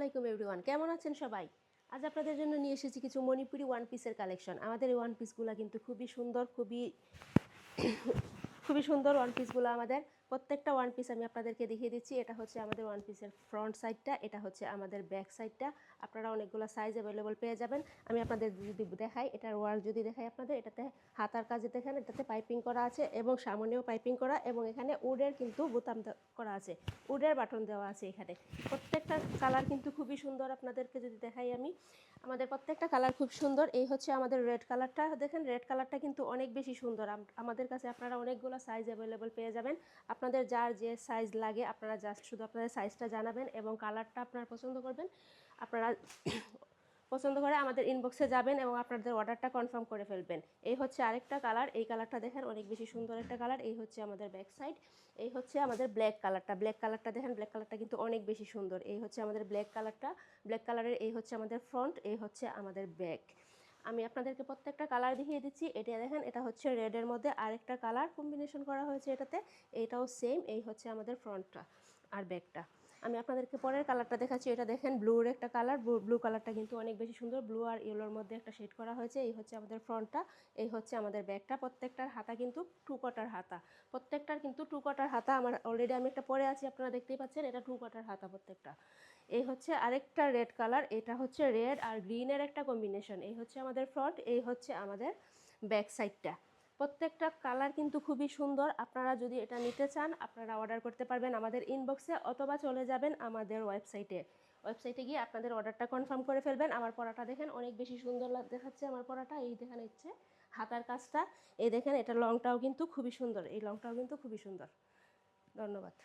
আলাইকুম এভরিওয়ান, কেমন আছেন সবাই? আজ আপনাদের জন্য নিয়ে এসেছি কিছু মণিপুরি ওয়ান পিসের কালেকশন। আমাদের এই ওয়ান পিসগুলো কিন্তু খুবই সুন্দর, খুবই সুন্দর ওয়ান পিসগুলো আমাদের। প্রত্যেকটা ওয়ান পিস আমি আপনাদেরকে দেখিয়ে দিচ্ছি। এটা হচ্ছে আমাদের ওয়ান পিসের ফ্রন্ট সাইডটা, এটা হচ্ছে আমাদের ব্যাক সাইডটা। আপনারা অনেকগুলো সাইজ অ্যাভেলেবল পেয়ে যাবেন। আমি আপনাদের যদি দেখাই, এটার ওয়ার্ক যদি দেখাই আপনাদের, এটাতে হাতার কাজে দেখেন, এটাতে পাইপিং করা আছে এবং সামনেও পাইপিং করা, এবং এখানে উডের কিন্তু বোতাম করা আছে, উডের বাটন দেওয়া আছে এখানে। প্রত্যেকটা কালার কিন্তু খুবই সুন্দর। আপনাদেরকে যদি দেখাই আমি, আমাদের প্রত্যেকটা কালার খুব সুন্দর। এই হচ্ছে আমাদের রেড কালারটা, দেখেন রেড কালারটা কিন্তু অনেক বেশি সুন্দর। আমাদের কাছে আপনারা অনেকগুলো সাইজ অ্যাভেলেবল পেয়ে যাবেন। আপনাদের যার যে সাইজ লাগে আপনারা জাস্ট শুধু আপনাদের সাইজটা জানাবেন এবং কালারটা আপনারা পছন্দ করবেন। আপনারা পছন্দ করে আমাদের ইনবক্সে যাবেন এবং আপনাদের অর্ডারটা কনফার্ম করে ফেলবেন। এই হচ্ছে আরেকটা কালার, এই কালারটা দেখেন অনেক বেশি সুন্দর একটা কালার। এই হচ্ছে আমাদের ব্যাক সাইড। এই হচ্ছে আমাদের ব্ল্যাক কালারটা দেখেন, ব্ল্যাক কালারটা কিন্তু অনেক বেশি সুন্দর। এই হচ্ছে আমাদের ব্ল্যাক কালারটা, ব্ল্যাক কালারের এই হচ্ছে আমাদের ফ্রন্ট, এই হচ্ছে আমাদের ব্যাক। আমি আপনাদেরকে প্রত্যেকটা কালার দেখিয়ে দিচ্ছি। এটা দেখেন, এটা হচ্ছে রেডের মধ্যে আরেকটা কালার কম্বিনেশন করা হয়েছে এটাতে, এটাও সেম। এই হচ্ছে আমাদের ফ্রন্টটা আর ব্যাকটা। আমি আপনাদেরকে পরের কালারটা দেখাচ্ছি। এটা দেখেন ব্লুর একটা কালার, ব্লু কালারটা কিন্তু অনেক বেশি সুন্দর। ব্লু আর ইয়েলোর মধ্যে একটা শেড করা হয়েছে। এই হচ্ছে আমাদের ফ্রন্টটা, এই হচ্ছে আমাদের ব্যাকটা। প্রত্যেকটার হাতা কিন্তু টু কটার হাতা, প্রত্যেকটার কিন্তু টু কটার হাতা। আমার অলরেডি আমি একটা পরে আছি, আপনারা দেখতেই পাচ্ছেন, এটা টু কটার হাতা প্রত্যেকটা। এই হচ্ছে আরেকটা রেড কালার, এটা হচ্ছে রেড আর গ্রিনের একটা কম্বিনেশন। এই হচ্ছে আমাদের ফ্রন্ট, এই হচ্ছে আমাদের ব্যাক সাইডটা। প্রত্যেকটা কালার কিন্তু খুবই সুন্দর। আপনারা যদি এটা নিতে চান আপনারা অর্ডার করতে পারবেন আমাদের ইনবক্সে, অথবা চলে যাবেন আমাদের ওয়েবসাইটে গিয়ে আপনাদের অর্ডারটা কনফার্ম করে ফেলবেন। আমার পরাটা দেখেন অনেক বেশি সুন্দর দেখাচ্ছে আমার পরাটা। এই দেখেন হচ্ছে হাতার কাজটা, এই দেখেন এটা লংটাও কিন্তু খুবই সুন্দর, এই লংটাও কিন্তু খুবই সুন্দর। ধন্যবাদ।